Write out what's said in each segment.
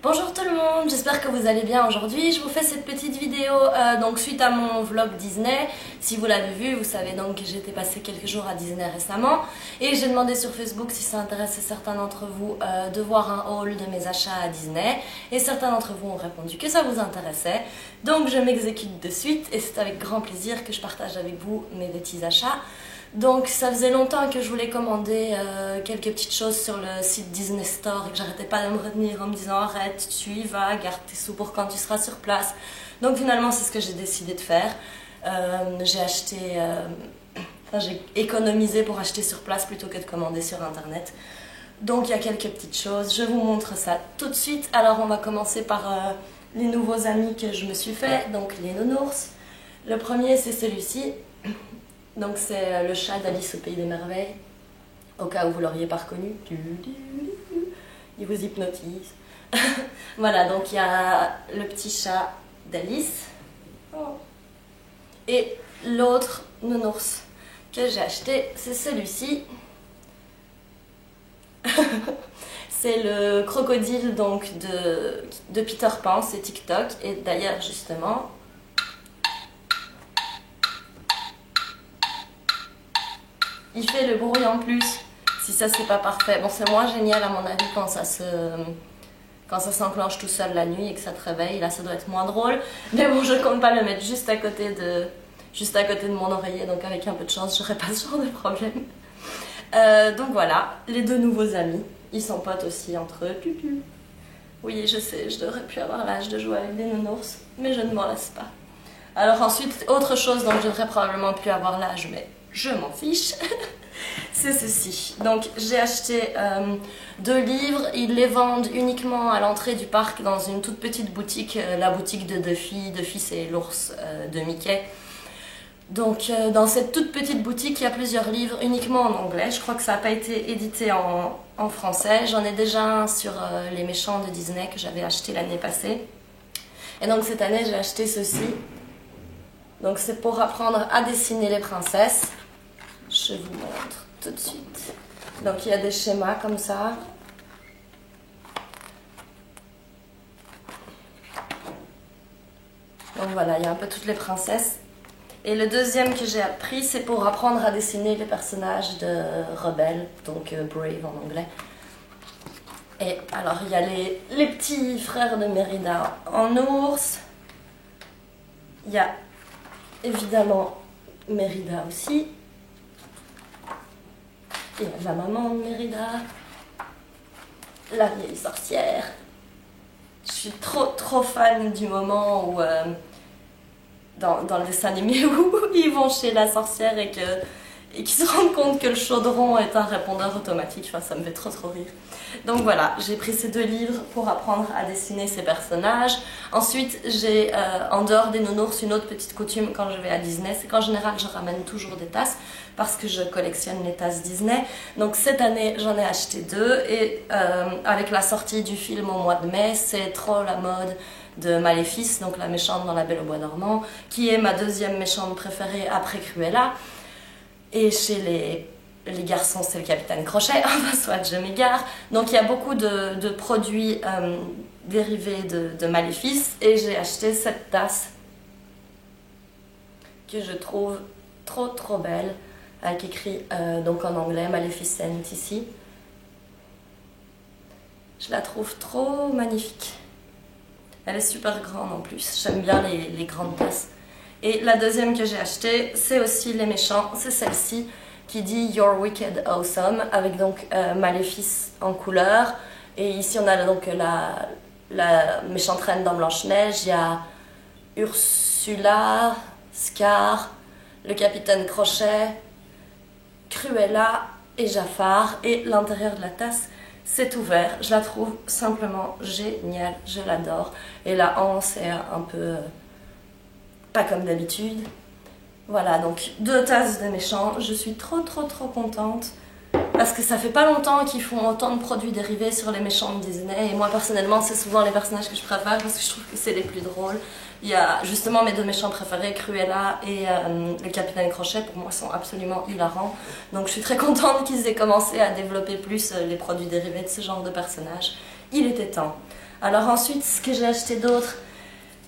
Bonjour tout le monde, j'espère que vous allez bien aujourd'hui. Je vous fais cette petite vidéo donc suite à mon vlog Disney. Si vous l'avez vu, vous savez donc que j'étais passée quelques jours à Disney récemment. Et j'ai demandé sur Facebook si ça intéressait certains d'entre vous de voir un haul de mes achats à Disney. Et certains d'entre vous ont répondu que ça vous intéressait. Donc je m'exécute de suite et c'est avec grand plaisir que je partage avec vous mes petits achats. Donc ça faisait longtemps que je voulais commander quelques petites choses sur le site Disney Store et que j'arrêtais pas de me retenir en me disant arrête, tu y vas, garde tes sous pour quand tu seras sur place. Donc finalement c'est ce que j'ai décidé de faire. J'ai acheté, j'ai économisé pour acheter sur place plutôt que de commander sur internet. Donc il y a quelques petites choses, je vous montre ça tout de suite. Alors on va commencer par les nouveaux amis que je me suis fait, donc les nounours. Le premier c'est celui-ci. Donc c'est le chat d'Alice au Pays des Merveilles, au cas où vous l'auriez pas reconnu. Il vous hypnotise. Voilà, donc il y a le petit chat d'Alice. Et l'autre nounours que j'ai acheté, c'est celui-ci. C'est le crocodile donc de Peter Pan, c'est TikTok. Et d'ailleurs justement... il fait le bruit en plus, si ça c'est pas parfait. Bon, c'est moins génial à mon avis quand ça s'enclenche tout seul la nuit et que ça te réveille. Là, ça doit être moins drôle. Mais bon, je compte pas le mettre juste à côté de mon oreiller. Donc avec un peu de chance, j'aurai pas ce genre de problème. Donc voilà, les deux nouveaux amis. Ils sont potes aussi entre eux. Oui, je sais, je devrais plus avoir l'âge de jouer avec des nounours. Mais je ne m'en lasse pas. Alors ensuite, autre chose dont je devrais probablement plus avoir l'âge, mais... je m'en fiche, c'est ceci. Donc j'ai acheté 2 livres, ils les vendent uniquement à l'entrée du parc dans une toute petite boutique, la boutique de Duffy. Duffy c'est l'ours de Mickey. Donc dans cette toute petite boutique il y a plusieurs livres uniquement en anglais, je crois que ça n'a pas été édité en français. J'en ai déjà un sur les méchants de Disney que j'avais acheté l'année passée. Et donc cette année j'ai acheté ceci. Donc c'est pour apprendre à dessiner les princesses. Je vous montre tout de suite. Donc il y a des schémas comme ça. Donc voilà, il y a un peu toutes les princesses. Et le deuxième que j'ai appris, c'est pour apprendre à dessiner les personnages de Rebelle, donc Brave en anglais. Et alors il y a les petits frères de Mérida en ours. Il y a évidemment Mérida aussi. Et la maman de Mérida, la vieille sorcière. Je suis trop fan du moment où, dans le dessin animé où ils vont chez la sorcière et qu'ils se rendent compte que le chaudron est un répondeur automatique. Enfin, ça me fait trop rire. Donc voilà, j'ai pris ces 2 livres pour apprendre à dessiner ces personnages. Ensuite, j'ai en dehors des nounours une autre petite coutume quand je vais à Disney, c'est qu'en général je ramène toujours des tasses parce que je collectionne les tasses Disney. Donc cette année j'en ai acheté 2 et avec la sortie du film au mois de mai, c'est trop la mode de Maléfice, donc la méchante dans La Belle au Bois dormant, qui est ma deuxième méchante préférée après Cruella. Et chez les garçons, c'est le Capitaine Crochet, enfin soit je m'égare. Donc il y a beaucoup de produits dérivés de Maléfice et j'ai acheté cette tasse que je trouve trop belle, avec écrit donc en anglais Maleficent ici. Je la trouve trop magnifique. Elle est super grande en plus, j'aime bien les grandes tasses. Et la deuxième que j'ai achetée, c'est aussi les méchants, c'est celle-ci qui dit You're Wicked Awesome, avec donc Maléfice en couleur. Et ici on a donc la méchante reine dans Blanche-Neige, il y a Ursula, Scar, le Capitaine Crochet, Cruella et Jafar. Et l'intérieur de la tasse, c'est ouvert. Je la trouve simplement géniale, je l'adore. Et la anse est un peu pas comme d'habitude. Voilà, donc 2 tasses de méchants. Je suis trop contente parce que ça fait pas longtemps qu'ils font autant de produits dérivés sur les méchants de Disney. Et moi personnellement, c'est souvent les personnages que je préfère parce que je trouve que c'est les plus drôles. Il y a justement mes 2 méchants préférés, Cruella et le Capitaine Crochet, pour moi sont absolument hilarants. Donc je suis très contente qu'ils aient commencé à développer plus les produits dérivés de ce genre de personnages. Il était temps. Alors ensuite, ce que j'ai acheté d'autre,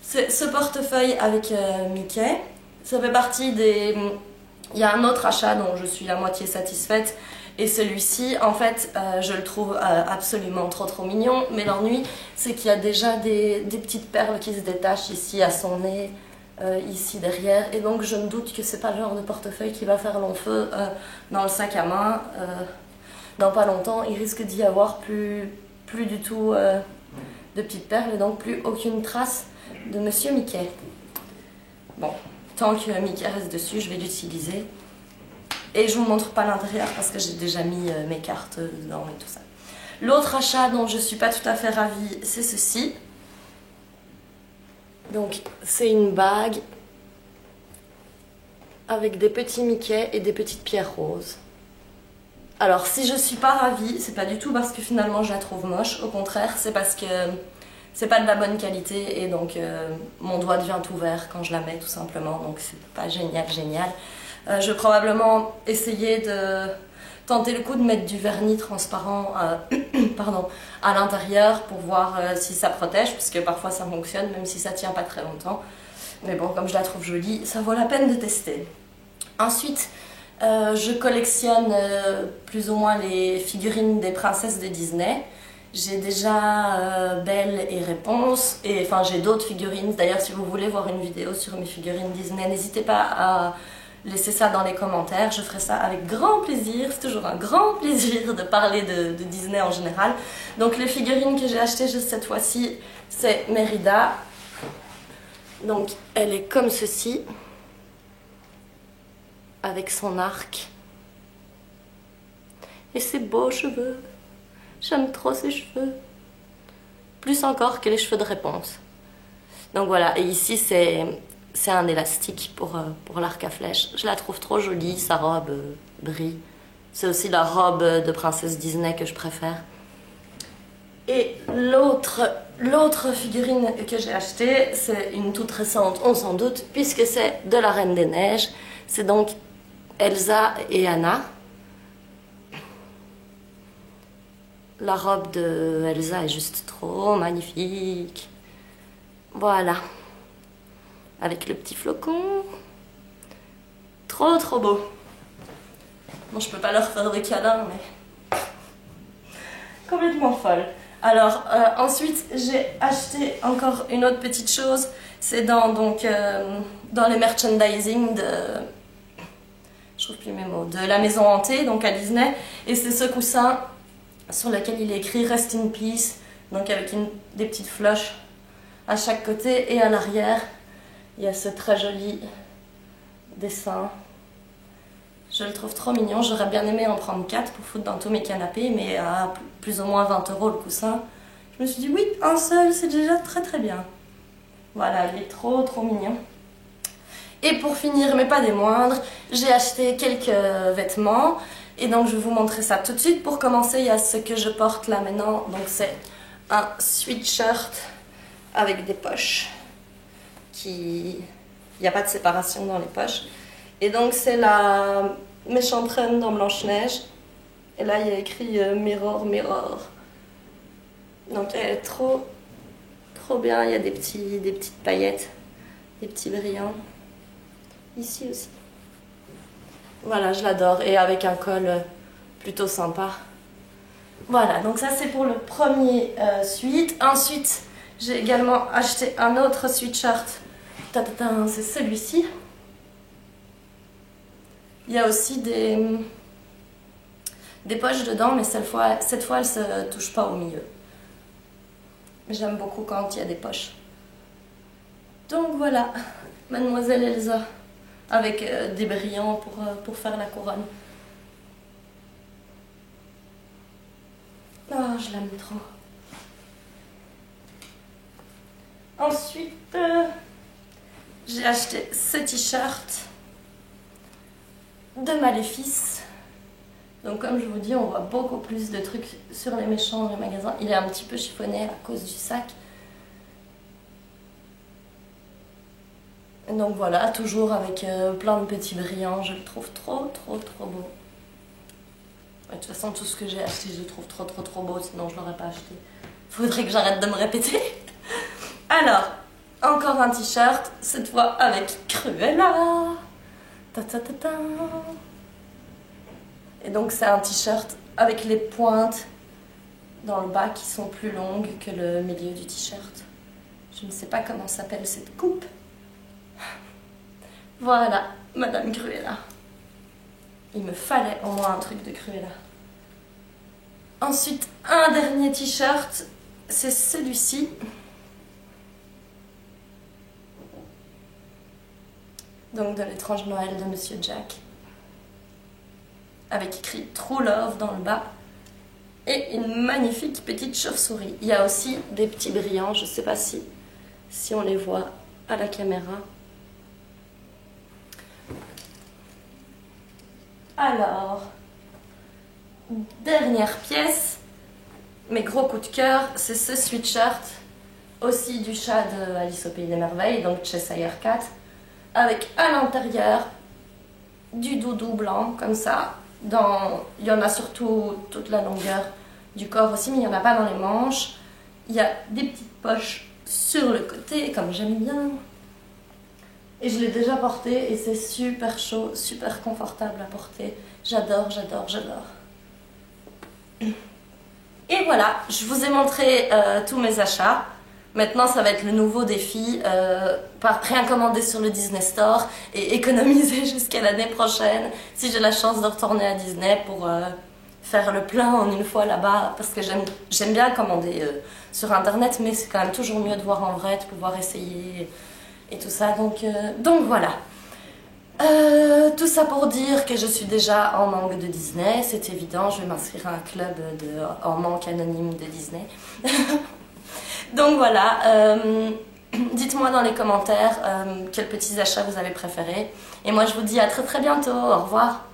c'est ce portefeuille avec Mickey. Ça fait partie des... Il y a un autre achat dont je suis à moitié satisfaite. Et celui-ci, en fait, je le trouve absolument trop mignon. Mais l'ennui, c'est qu'il y a déjà des petites perles qui se détachent ici à son nez, ici derrière. Et donc, je me doute que c'est pas le genre de portefeuille qui va faire long feu dans le sac à main. Dans pas longtemps, il risque d'y avoir plus du tout de petites perles et donc plus aucune trace de Monsieur Mickey. Bon, tant que Mickey reste dessus, je vais l'utiliser. Et je vous montre pas l'intérieur parce que j'ai déjà mis mes cartes dedans et tout ça. L'autre achat dont je suis pas tout à fait ravie, c'est ceci. Donc, c'est une bague avec des petits Mickey et des petites pierres roses. Alors, si je suis pas ravie, c'est pas du tout parce que finalement je la trouve moche. Au contraire, c'est parce que c'est pas de la bonne qualité et donc mon doigt devient tout vert quand je la mets tout simplement. Donc, c'est pas génial. Je vais probablement essayer de tenter le coup de mettre du vernis transparent pardon, à l'intérieur pour voir si ça protège, parce que parfois ça fonctionne, même si ça tient pas très longtemps. Mais bon, comme je la trouve jolie, ça vaut la peine de tester. Ensuite, je collectionne plus ou moins les figurines des princesses de Disney. J'ai déjà Belle et Réponse, et enfin j'ai d'autres figurines. D'ailleurs, si vous voulez voir une vidéo sur mes figurines Disney, n'hésitez pas à laissez ça dans les commentaires, je ferai ça avec grand plaisir. C'est toujours un grand plaisir de parler de Disney en général. Donc les figurines que j'ai achetées juste cette fois-ci, c'est Mérida. Donc elle est comme ceci, avec son arc. Et ses beaux cheveux. J'aime trop ses cheveux. Plus encore que les cheveux de Réponse. Donc voilà, et ici c'est un élastique pour l'arc à flèche. Je la trouve trop jolie, sa robe brille. C'est aussi la robe de princesse Disney que je préfère. Et l'autre figurine que j'ai achetée, c'est une toute récente, on s'en doute, puisque c'est de la Reine des Neiges. C'est donc Elsa et Anna. La robe de Elsa est juste trop magnifique. Voilà. Avec le petit flocon. Trop beau. Bon, je peux pas leur faire des câlins, mais complètement folle. Alors, ensuite, j'ai acheté encore une autre petite chose. C'est dans les merchandising de... Je trouve plus mes mots. De la maison hantée, donc à Disney. Et c'est ce coussin sur lequel il est écrit Rest in Peace. Donc avec des petites floches à chaque côté et à l'arrière. Il y a ce très joli dessin. Je le trouve trop mignon. J'aurais bien aimé en prendre 4 pour foutre dans tous mes canapés, mais à plus ou moins 20 € le coussin. Je me suis dit, oui, un seul, c'est déjà très bien. Voilà, il est trop mignon. Et pour finir, mais pas des moindres, j'ai acheté quelques vêtements. Et donc, je vais vous montrer ça tout de suite. Pour commencer, il y a ce que je porte là maintenant. Donc, c'est un sweatshirt avec des poches. Il n'y a pas de séparation dans les poches. Et donc c'est la méchante reine dans Blanche-Neige. Et là il y a écrit Mirror, Mirror. Donc elle est trop bien. Il y a des petites paillettes, des petits brillants. Ici aussi. Voilà, je l'adore. Et avec un col plutôt sympa. Voilà, donc ça c'est pour le premier sweat. Ensuite, j'ai également acheté un autre sweatshirt. C'est celui-ci. Il y a aussi des poches dedans, mais cette fois elle ne se touche pas au milieu. J'aime beaucoup quand il y a des poches. Donc voilà, Mademoiselle Elsa, avec des brillants pour faire la couronne. Oh, je l'aime trop. Ensuite, j'ai acheté ce t-shirt de Maléfice. Donc comme je vous dis, on voit beaucoup plus de trucs sur les méchants dans les magasins. Il est un petit peu chiffonné à cause du sac. Et donc voilà, toujours avec plein de petits brillants. Je le trouve trop beau. De toute façon, tout ce que j'ai acheté, je le trouve trop beau, sinon je l'aurais pas acheté. Faudrait que j'arrête de me répéter. Alors, encore un t-shirt, cette fois avec Cruella. Ta ta ta ta. Et donc c'est un t-shirt avec les pointes dans le bas qui sont plus longues que le milieu du t-shirt. Je ne sais pas comment s'appelle cette coupe. Voilà, Madame Cruella. Il me fallait au moins un truc de Cruella. Ensuite, un dernier t-shirt, c'est celui-ci. Donc de l'étrange Noël de Monsieur Jack. Avec écrit True Love dans le bas. Et une magnifique petite chauve-souris. Il y a aussi des petits brillants, je ne sais pas si on les voit à la caméra. Alors, dernière pièce, mes gros coups de cœur, c'est ce sweatshirt, aussi du chat de Alice au Pays des Merveilles, donc Cheshire Cat, avec à l'intérieur du doudou blanc, comme ça. Il y en a surtout toute la longueur du corps aussi, mais il n'y en a pas dans les manches. Il y a des petites poches sur le côté, comme j'aime bien. Et je l'ai déjà porté et c'est super chaud, super confortable à porter. J'adore, j'adore, j'adore. Et voilà, je vous ai montré tous mes achats. Maintenant, ça va être le nouveau défi, rien commander sur le Disney Store et économiser jusqu'à l'année prochaine, si j'ai la chance de retourner à Disney pour faire le plein en une fois là-bas, parce que j'aime bien commander sur Internet, mais c'est quand même toujours mieux de voir en vrai, de pouvoir essayer et tout ça, donc voilà. Tout ça pour dire que je suis déjà en manque de Disney, c'est évident, je vais m'inscrire à un club en manque anonyme de Disney. Donc voilà, dites-moi dans les commentaires quels petits achats vous avez préférés. Et moi je vous dis à très très bientôt, au revoir.